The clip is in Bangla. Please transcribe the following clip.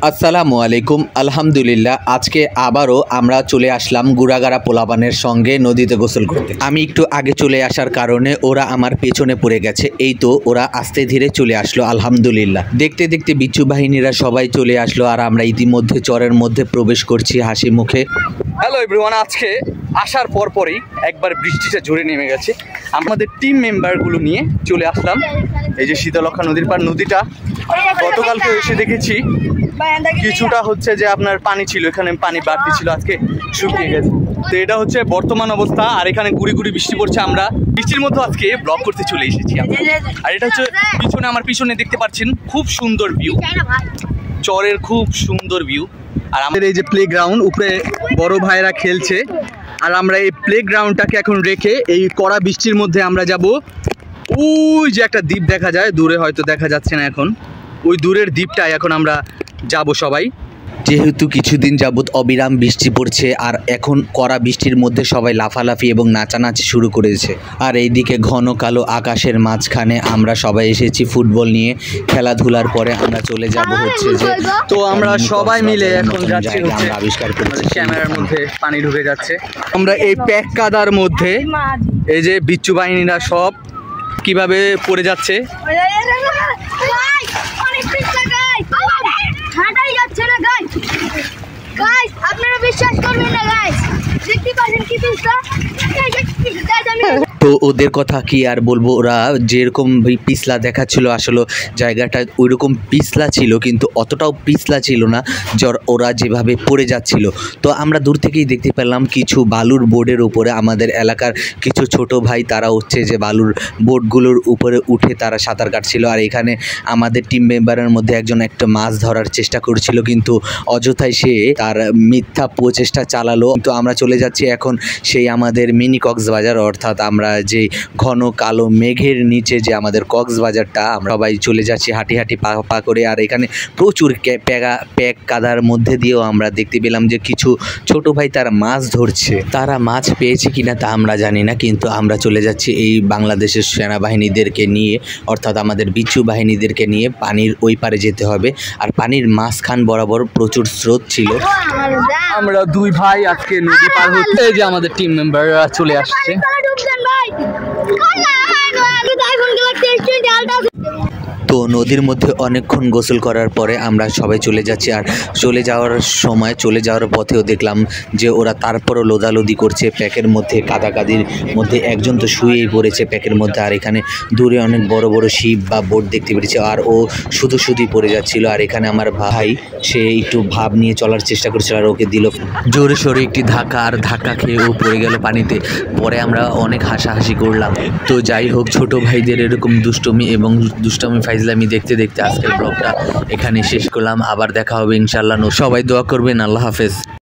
আসসালামু আলাইকুম। আলহামদুলিল্লাহ, আজকে আবারও আমরা চলে আসলাম গুড়াগাড়া পোলাপানের সঙ্গে নদীতে গোসল করতে। আমি একটু আগে চলে আসার কারণে ওরা আমার পেছনে পড়ে গেছে। এই তো ওরা আস্তে ধীরে চলে আসলো। আলহামদুলিল্লাহ, দেখতে দেখতে বিচ্ছু বাহিনীরা সবাই চলে আসলো আর আমরা ইতিমধ্যে চরের মধ্যে প্রবেশ করছি হাসি মুখে। হ্যালো এভরিওয়ান, আজকে আসার পরই একবার বৃষ্টিটা জোরে নেমে গেছে। আমাদের টিম মেম্বারগুলো নিয়ে চলে আসলাম এই যে শীতলক্ষা নদীর পার। নদীটা গতকালকে এসে দেখেছি কিছুটা হচ্ছে যে আপনার পানি ছিল, এখানে পানি বাড়তি ছিল, আজকে শুকিয়ে গেছে। তো এটা হচ্ছে বর্তমান অবস্থা। আর এখানে গুড়ি গুড়ি বৃষ্টি পড়ছে। আমরা বৃষ্টির মধ্যে আজকে ব্লগ করতে চলে এসেছি। আর এটা হচ্ছে পিছনে, আমার পিছনে দেখতে পাচ্ছেন খুব সুন্দর ভিউ, চরের খুব সুন্দর ভিউ। আর আমাদের এই যে প্লে গ্রাউন্ড, উপরে বড় ভাইরা খেলছে। আর আমরা এই প্লে গ্রাউন্ডটাকে এখন রেখে এই কড়া বৃষ্টির মধ্যে আমরা যাব ওই যে একটা দ্বীপ দেখা যায় দূরে, হয়তো দেখা যাচ্ছে না এখন, ওই দূরের দ্বীপটায় এখন আমরা যাব সবাই। যেহেতু কিছুদিন যাবৎ অবিরাম বৃষ্টি পড়ছে আর এখন কড়া বৃষ্টির মধ্যে সবাই লাফালাফি এবং নাচানাচি শুরু করেছে। আর এইদিকে ঘন কালো আকাশের মাঝখানে আমরা সবাই এসেছি ফুটবল নিয়ে। খেলাধুলার পরে আমরা চলে যাব হচ্ছে যে, তো আমরা সবাই মিলে এখন যাচ্ছি আমরা আবিষ্কার করছি। ক্যামেরার মধ্যে পানি ঢুকে যাচ্ছে। আমরা এই প্যাক কাদার মধ্যে এই যে বিচ্ছু বাহিনীরা সব কিভাবে পড়ে যাচ্ছে। তো ওদের কথা কি আর বলবো, ওরা যেরকম পিছলা দেখাচ্ছিল আসলে জায়গাটা ওইরকম পিছলা ছিল, কিন্তু অতটাও পিছলা ছিল না ওরা যেভাবে পড়ে যাচ্ছিল। তো আমরা দূর থেকেই দেখতে পেলাম কিছু বালুর বোর্ডের উপরে আমাদের এলাকার কিছু ছোট ভাই, তারা হচ্ছে যে বালুর বোর্ডগুলোর উপরে উঠে তারা সাঁতার কাটছিল। আর এখানে আমাদের টিম মেম্বারের মধ্যে একজন একটা মাছ ধরার চেষ্টা করছিল, কিন্তু অযথায় সে তার মিথ্যা প্রচেষ্টা চালালো। কিন্তু আমরা চলে যাচ্ছি এখন সেই আমাদের মিনি কক্সবাজার, অর্থাৎ আমরা যে ঘন কালো মেঘের নিচে যে আমাদের কক্সবাজারটা, আমরা সবাই চলে যাচ্ছি হাঁটি হাঁটি পা করে। আর এখানে প্রচুর প্যাক কাদার মধ্যে দিয়েও আমরা দেখতে পেলাম যে কিছু ছোট ভাই তারা মাছ ধরছে। তারা মাছ পেয়েছে কিনা তা আমরা জানি না, কিন্তু আমরা চলে যাচ্ছি এই বাংলাদেশের সেনাবাহিনীদেরকে নিয়ে, অর্থাৎ আমাদের বিচ্ছু বাহিনীদেরকে নিয়ে পানির ওই পারে যেতে হবে। আর পানির মাঝখান বরাবর প্রচুর স্রোত ছিল। আমরা দুই ভাই আজকে নদী পার হচ্ছে, যে আমাদের টিম মেম্বাররা চলে আসছে। তো নদীর মধ্যে অনেকক্ষণ গোসল করার পরে আমরা সবাই চলে যাচ্ছি। আর চলে যাওয়ার পথেও দেখলাম যে ওরা তারপরও লোদালোদি করছে প্যাকের মধ্যে, কাদাকাদির মধ্যে। একজন তো শুয়েই পড়েছে প্যাকের মধ্যে। আর এখানে দূরে অনেক বড় বড় শিপ বা বোট দেখতে পেরেছে, আর ও শুধুই পড়ে যাচ্ছিল। আর এখানে আমার ভাই, সে একটু ভাব নিয়ে চলার চেষ্টা করছিল, আর ওকে দিল জোরে সোরে একটি ধাক্কা, আর ধাক্কা খেয়ে ও পড়ে গেল পানিতে। পরে আমরা অনেক হাসাহাসি করলাম। তো যাই হোক, ছোট ভাইদের এরকম দুষ্টুমি এবং দুষ্টুমি ফাইজলামি দেখতে দেখতে আজকের ব্লগটা এখানে শেষ করলাম। আবার দেখা হবে ইনশাআল্লাহ। সবাই দোয়া করবেন। আল্লাহ হাফেজ।